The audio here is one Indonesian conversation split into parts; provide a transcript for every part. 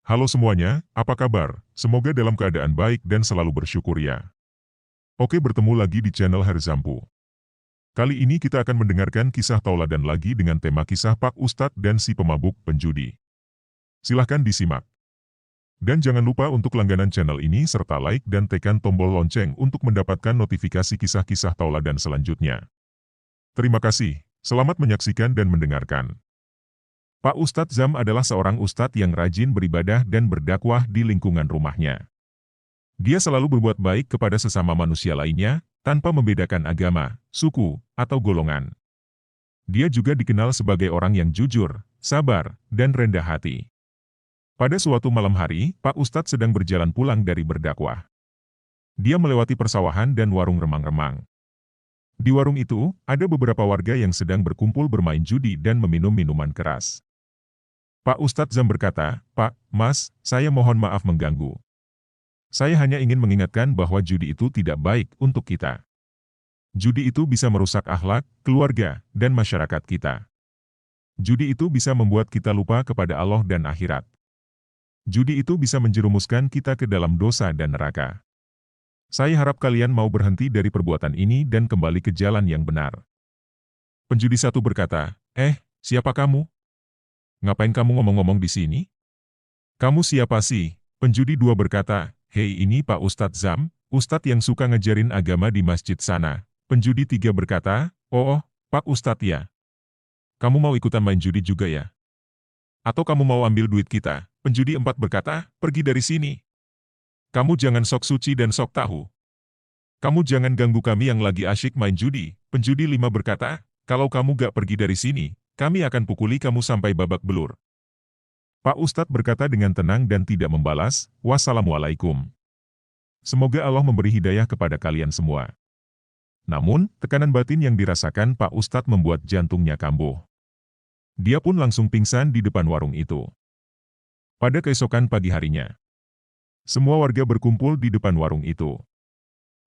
Halo semuanya, apa kabar? Semoga dalam keadaan baik dan selalu bersyukur ya. Oke, bertemu lagi di channel Herzampu. Kali ini kita akan mendengarkan kisah tauladan lagi dengan tema kisah Pak Ustadz dan si pemabuk penjudi. Silahkan disimak. Dan jangan lupa untuk langganan channel ini serta like dan tekan tombol lonceng untuk mendapatkan notifikasi kisah-kisah tauladan selanjutnya. Terima kasih, selamat menyaksikan dan mendengarkan. Pak Ustadz Zam adalah seorang ustadz yang rajin beribadah dan berdakwah di lingkungan rumahnya. Dia selalu berbuat baik kepada sesama manusia lainnya, tanpa membedakan agama, suku, atau golongan. Dia juga dikenal sebagai orang yang jujur, sabar, dan rendah hati. Pada suatu malam hari, Pak Ustadz sedang berjalan pulang dari berdakwah. Dia melewati persawahan dan warung remang-remang. Di warung itu, ada beberapa warga yang sedang berkumpul bermain judi dan meminum minuman keras. Pak Ustadz Zam berkata, "Pak, Mas, saya mohon maaf mengganggu. Saya hanya ingin mengingatkan bahwa judi itu tidak baik untuk kita. Judi itu bisa merusak akhlak, keluarga, dan masyarakat kita. Judi itu bisa membuat kita lupa kepada Allah dan akhirat. Judi itu bisa menjerumuskan kita ke dalam dosa dan neraka. Saya harap kalian mau berhenti dari perbuatan ini dan kembali ke jalan yang benar." Penjudi satu berkata, siapa kamu? Ngapain kamu ngomong-ngomong di sini? Kamu siapa sih? Penjudi dua berkata, "Hei, ini Pak Ustadz Zam, Ustadz yang suka ngajarin agama di masjid sana." Penjudi tiga berkata, "Oh, Pak Ustadz ya. Kamu mau ikutan main judi juga ya? Atau kamu mau ambil duit kita?" Penjudi empat berkata, "Pergi dari sini. Kamu jangan sok suci dan sok tahu. Kamu jangan ganggu kami yang lagi asyik main judi." Penjudi lima berkata, "Kalau kamu gak pergi dari sini, kami akan pukuli kamu sampai babak belur." Pak Ustadz berkata dengan tenang dan tidak membalas, "Wassalamualaikum. Semoga Allah memberi hidayah kepada kalian semua." Namun, tekanan batin yang dirasakan Pak Ustadz membuat jantungnya kambuh. Dia pun langsung pingsan di depan warung itu. Pada keesokan pagi harinya, semua warga berkumpul di depan warung itu.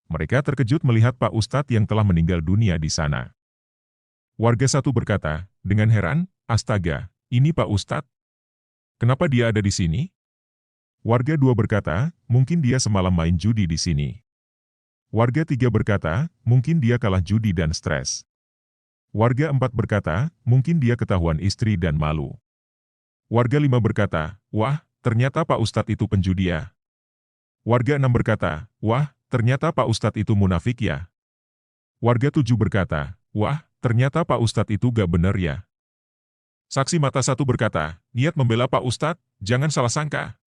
Mereka terkejut melihat Pak Ustadz yang telah meninggal dunia di sana. Warga satu berkata, dengan heran, "Astaga, ini Pak Ustadz? Kenapa dia ada di sini?" Warga dua berkata, "Mungkin dia semalam main judi di sini." Warga tiga berkata, "Mungkin dia kalah judi dan stres." Warga empat berkata, "Mungkin dia ketahuan istri dan malu." Warga lima berkata, "Wah, ternyata Pak Ustadz itu penjudi ya." Warga enam berkata, "Wah, ternyata Pak Ustadz itu munafik ya." Warga tujuh berkata, "Wah, ternyata Pak Ustadz itu gak bener ya." Saksi mata satu berkata, "Niat membela Pak Ustadz, jangan salah sangka.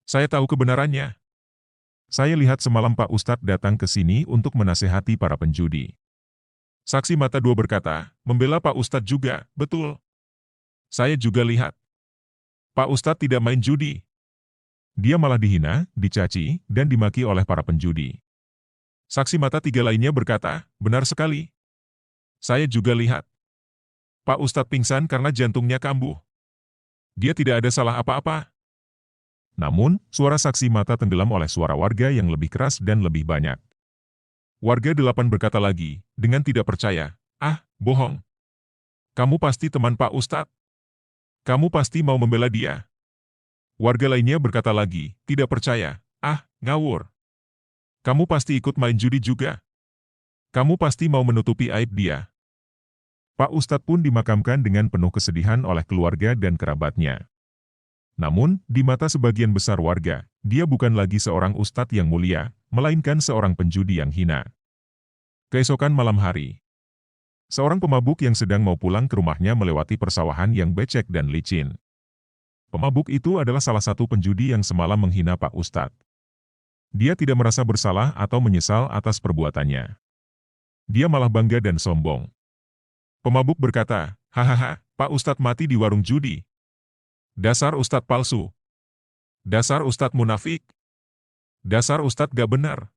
Saya tahu kebenarannya. Saya lihat semalam Pak Ustadz datang ke sini untuk menasehati para penjudi." Saksi mata dua berkata, "Membela Pak Ustadz juga, betul. Saya juga lihat. Pak Ustadz tidak main judi. Dia malah dihina, dicaci, dan dimaki oleh para penjudi." Saksi mata tiga lainnya berkata, "Benar sekali. Saya juga lihat. Pak Ustadz pingsan karena jantungnya kambuh. Dia tidak ada salah apa-apa." Namun, suara saksi mata tenggelam oleh suara warga yang lebih keras dan lebih banyak. Warga delapan berkata lagi, dengan tidak percaya, bohong. Kamu pasti teman Pak Ustadz. Kamu pasti mau membela dia." Warga lainnya berkata lagi, tidak percaya, ngawur. Kamu pasti ikut main judi juga. Kamu pasti mau menutupi aib dia." Pak Ustadz pun dimakamkan dengan penuh kesedihan oleh keluarga dan kerabatnya. Namun, di mata sebagian besar warga, dia bukan lagi seorang ustadz yang mulia, melainkan seorang penjudi yang hina. Keesokan malam hari, seorang pemabuk yang sedang mau pulang ke rumahnya melewati persawahan yang becek dan licin. Pemabuk itu adalah salah satu penjudi yang semalam menghina Pak Ustadz. Dia tidak merasa bersalah atau menyesal atas perbuatannya. Dia malah bangga dan sombong. Pemabuk berkata, "Hahaha, Pak Ustadz mati di warung judi. Dasar Ustadz palsu. Dasar Ustadz munafik. Dasar Ustadz gak benar."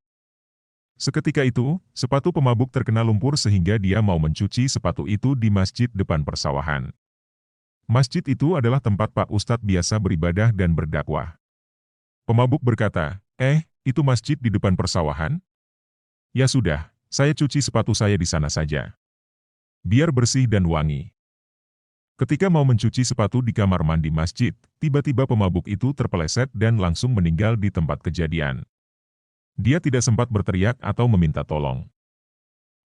Seketika itu, sepatu pemabuk terkena lumpur sehingga dia mau mencuci sepatu itu di masjid depan persawahan. Masjid itu adalah tempat Pak Ustadz biasa beribadah dan berdakwah. Pemabuk berkata, "Itu masjid di depan persawahan? Ya sudah, saya cuci sepatu saya di sana saja. Biar bersih dan wangi." Ketika mau mencuci sepatu di kamar mandi masjid, tiba-tiba pemabuk itu terpeleset dan langsung meninggal di tempat kejadian. Dia tidak sempat berteriak atau meminta tolong.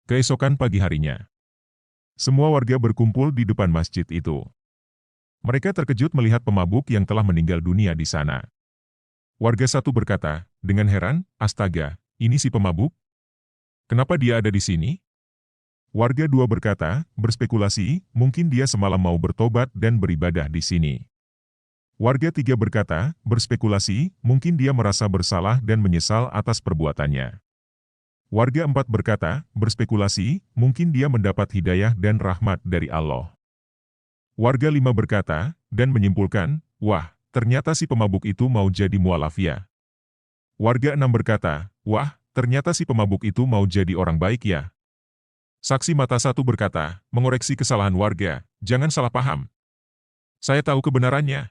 Keesokan pagi harinya, semua warga berkumpul di depan masjid itu. Mereka terkejut melihat pemabuk yang telah meninggal dunia di sana. Warga satu berkata, dengan heran, "Astaga, ini si pemabuk? Kenapa dia ada di sini?" Warga dua berkata, berspekulasi, mungkin dia semalam mau bertobat dan beribadah di sini. Warga tiga berkata, berspekulasi, mungkin dia merasa bersalah dan menyesal atas perbuatannya. Warga empat berkata, berspekulasi, mungkin dia mendapat hidayah dan rahmat dari Allah. Warga lima berkata, dan menyimpulkan, wah, ternyata si pemabuk itu mau jadi mualaf ya. Warga enam berkata, wah, ternyata si pemabuk itu mau jadi orang baik ya. Saksi mata satu berkata, mengoreksi kesalahan warga, jangan salah paham. Saya tahu kebenarannya.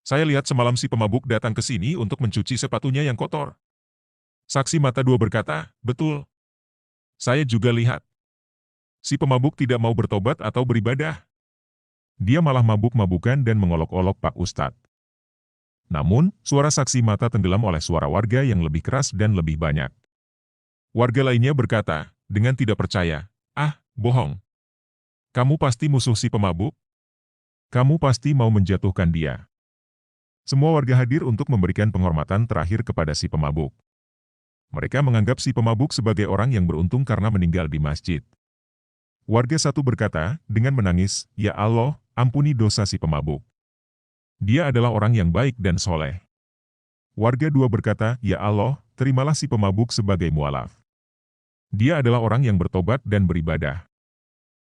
Saya lihat semalam si pemabuk datang ke sini untuk mencuci sepatunya yang kotor. Saksi mata dua berkata, betul. Saya juga lihat. Si pemabuk tidak mau bertobat atau beribadah. Dia malah mabuk-mabukan dan mengolok-olok Pak Ustadz. Namun, suara saksi mata tenggelam oleh suara warga yang lebih keras dan lebih banyak. Warga lainnya berkata, dengan tidak percaya, ah, bohong. Kamu pasti musuh si pemabuk? Kamu pasti mau menjatuhkan dia. Semua warga hadir untuk memberikan penghormatan terakhir kepada si pemabuk. Mereka menganggap si pemabuk sebagai orang yang beruntung karena meninggal di masjid. Warga satu berkata, dengan menangis, ya Allah, ampuni dosa si pemabuk. Dia adalah orang yang baik dan soleh. Warga dua berkata, ya Allah, terimalah si pemabuk sebagai mualaf. Dia adalah orang yang bertobat dan beribadah.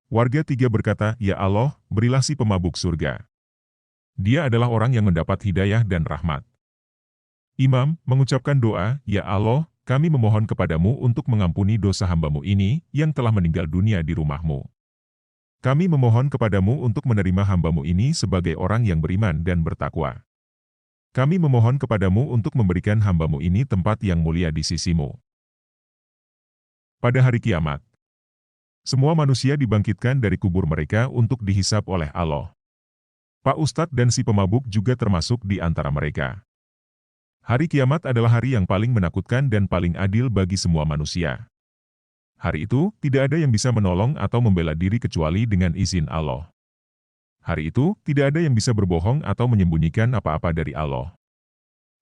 Warga tiga berkata, ya Allah, berilah si pemabuk surga. Dia adalah orang yang mendapat hidayah dan rahmat. Imam mengucapkan doa, ya Allah, kami memohon kepadamu untuk mengampuni dosa hambamu ini yang telah meninggal dunia di rumahmu. Kami memohon kepadamu untuk menerima hambamu ini sebagai orang yang beriman dan bertakwa. Kami memohon kepadamu untuk memberikan hambamu ini tempat yang mulia di sisimu. Pada hari kiamat, semua manusia dibangkitkan dari kubur mereka untuk dihisap oleh Allah. Pak Ustadz dan si pemabuk juga termasuk di antara mereka. Hari kiamat adalah hari yang paling menakutkan dan paling adil bagi semua manusia. Hari itu, tidak ada yang bisa menolong atau membela diri kecuali dengan izin Allah. Hari itu, tidak ada yang bisa berbohong atau menyembunyikan apa-apa dari Allah.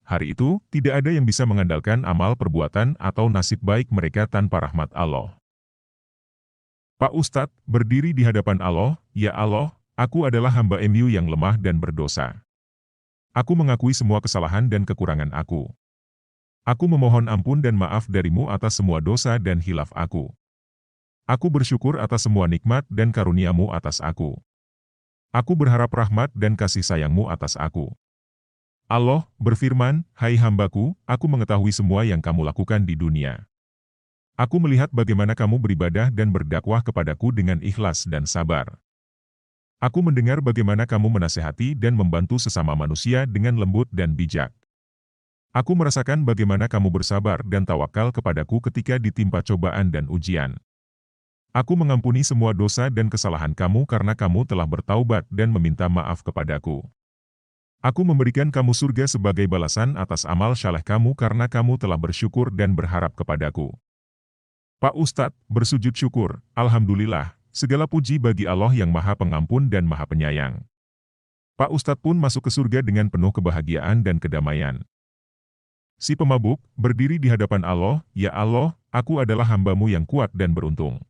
Hari itu, tidak ada yang bisa mengandalkan amal perbuatan atau nasib baik mereka tanpa rahmat Allah. Pak Ustadz berdiri di hadapan Allah, ya Allah, aku adalah hamba MU yang lemah dan berdosa. Aku mengakui semua kesalahan dan kekurangan aku. Aku memohon ampun dan maaf darimu atas semua dosa dan hilaf aku. Aku bersyukur atas semua nikmat dan karuniamu atas aku. Aku berharap rahmat dan kasih sayangmu atas aku. Allah berfirman, hai hambaku, aku mengetahui semua yang kamu lakukan di dunia. Aku melihat bagaimana kamu beribadah dan berdakwah kepadaku dengan ikhlas dan sabar. Aku mendengar bagaimana kamu menasehati dan membantu sesama manusia dengan lembut dan bijak. Aku merasakan bagaimana kamu bersabar dan tawakal kepadaku ketika ditimpa cobaan dan ujian. Aku mengampuni semua dosa dan kesalahan kamu karena kamu telah bertaubat dan meminta maaf kepadaku. Aku memberikan kamu surga sebagai balasan atas amal saleh kamu karena kamu telah bersyukur dan berharap kepadaku. Pak Ustadz bersujud syukur, Alhamdulillah, segala puji bagi Allah yang Maha Pengampun dan Maha Penyayang. Pak Ustadz pun masuk ke surga dengan penuh kebahagiaan dan kedamaian. Si pemabuk berdiri di hadapan Allah, ya Allah, aku adalah hambamu yang kuat dan beruntung.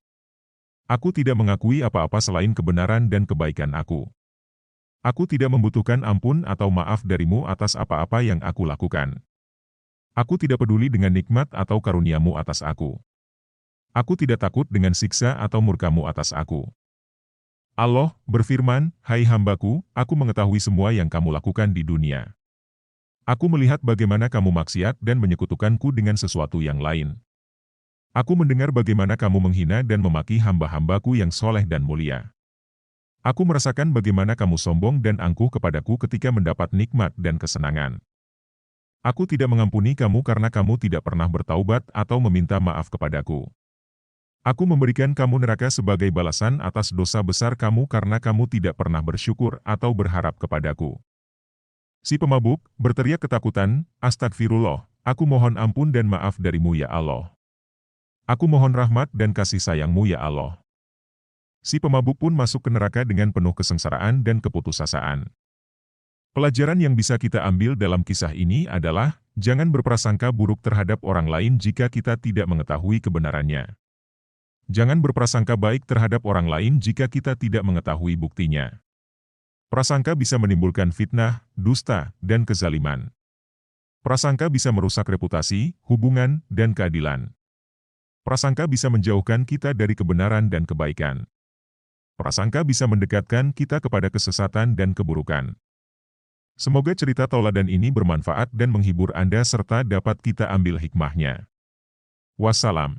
Aku tidak mengakui apa-apa selain kebenaran dan kebaikan aku. Aku tidak membutuhkan ampun atau maaf darimu atas apa-apa yang aku lakukan. Aku tidak peduli dengan nikmat atau karuniamu atas aku. Aku tidak takut dengan siksa atau murkamu atas aku. Allah berfirman, hai hambaku, aku mengetahui semua yang kamu lakukan di dunia. Aku melihat bagaimana kamu maksiat dan menyekutukanku dengan sesuatu yang lain. Aku mendengar bagaimana kamu menghina dan memaki hamba-hambaku yang soleh dan mulia. Aku merasakan bagaimana kamu sombong dan angkuh kepadaku ketika mendapat nikmat dan kesenangan. Aku tidak mengampuni kamu karena kamu tidak pernah bertaubat atau meminta maaf kepadaku. Aku memberikan kamu neraka sebagai balasan atas dosa besar kamu karena kamu tidak pernah bersyukur atau berharap kepadaku. Si pemabuk berteriak ketakutan, "Astagfirullah, aku mohon ampun dan maaf darimu ya Allah. Aku mohon rahmat dan kasih sayangmu ya Allah." Si pemabuk pun masuk ke neraka dengan penuh kesengsaraan dan keputusasaan. Pelajaran yang bisa kita ambil dalam kisah ini adalah, jangan berprasangka buruk terhadap orang lain jika kita tidak mengetahui kebenarannya. Jangan berprasangka baik terhadap orang lain jika kita tidak mengetahui buktinya. Prasangka bisa menimbulkan fitnah, dusta, dan kezaliman. Prasangka bisa merusak reputasi, hubungan, dan keadilan. Prasangka bisa menjauhkan kita dari kebenaran dan kebaikan. Prasangka bisa mendekatkan kita kepada kesesatan dan keburukan. Semoga cerita tauladan ini bermanfaat dan menghibur Anda serta dapat kita ambil hikmahnya. Wassalam.